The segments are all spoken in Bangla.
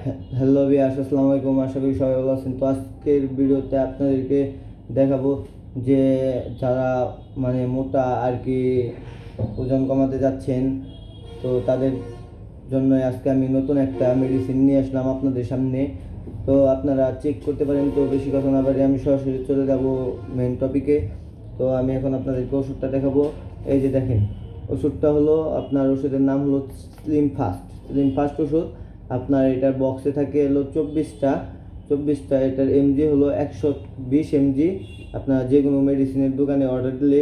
হ্যালো ভিউয়ার্স, আসসালামু আলাইকুম। আশা করি সবাই ভালো আছেন। তো আজকের ভিডিওতে আপনাদেরকে দেখাবো যে যারা মোটা আর কি ওজন কমাতে যাচ্ছেন, তো তাদের জন্য আজকে আমি নতুন একটা মেডিসিন নিয়ে আসলাম আপনাদের সামনে। তো আপনারা চেক করতে পারেন। তো বেশি কথা না বাড়িয়ে আমি সরাসরি চলে যাব মেন টপিকে। তো আমি এখন আপনাদেরকে ওষুধটা দেখাবো। এই যে দেখেন, ওষুধটা হলো আপনার, ওষুধের নাম হলো স্লিম ফাস্ট ওষুধ। আপনার এটার বক্সে থাকে হলো 24টা। এটার এমজি হলো 120 mg। আপনার যে কোনো মেডিসিনের দোকানে অর্ডার দিলে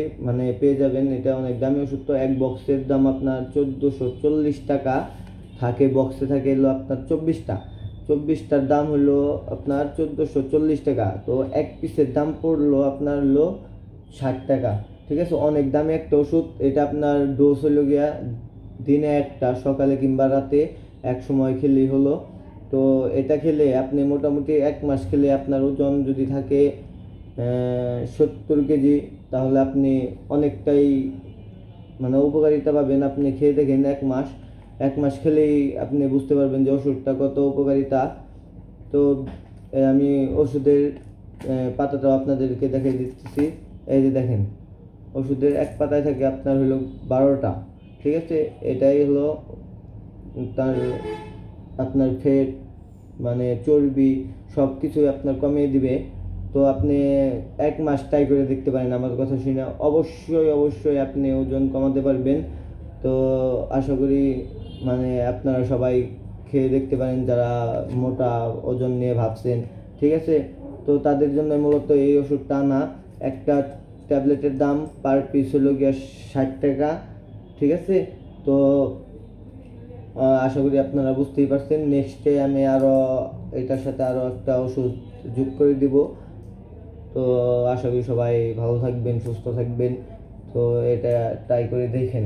পেয়ে যাবেন। এটা অনেক দামি ওষুধ। তো এক বক্সের দাম আপনার 1440 টাকা থাকে। বক্সে থাকে হলো আপনার 24টার দাম হলো আপনার 1440 টাকা। তো এক পিসের দাম পড়লো আপনার হলো 60 টাকা। ঠিক আছে, অনেক দামি একটা ওষুধ। এটা আপনার ডোজ হলো গিয়া দিনে একটা, সকালে কিংবা রাতে এক সময় খেলেই হলো। তো এটা খেলে আপনি মোটামুটি 1 মাস খেলে আপনার ওজন যদি থাকে 70 কেজি, তাহলে আপনি অনেকটাই উপকারিতা পাবেন। আপনি খেয়ে দেখেন, 1 মাস খেলেই আপনি বুঝতে পারবেন যে ওষুধটা কত উপকারিতা। তো আমি ওষুধের পাতাটাও আপনাদেরকে দেখিয়ে দিচ্ছি। এই যে দেখেন, ওষুধের এক পাতায় থাকে আপনার হলো 12টা। ঠিক আছে, এটাই হলো তার আপনার ফ্যাট চর্বি সব কিছুই আপনার কমিয়ে দিবে। তো আপনি 1 মাস ট্রাই করে দেখতে পারেন। আমার কথা শুনে অবশ্যই আপনি ওজন কমাতে পারবেন। তো আশা করি আপনারা সবাই খেয়ে দেখতে পারেন, যারা মোটা ওজন নিয়ে ভাবছেন। ঠিক আছে, তো তাদের জন্য মূলত এই ওষুধটা আনা। একটা ট্যাবলেটের দাম পার পিস হলো গিয়ে 60 টাকা। ঠিক আছে, তো আশা করি আপনারা বুঝতেই পারছেন। নেক্সটে আমি এটার সাথে আরও একটা ওষুধ যোগ করে দিব। তো আশা করি সবাই ভালো থাকবেন, সুস্থ থাকবেন। তো এটা ট্রাই করে দেখেন।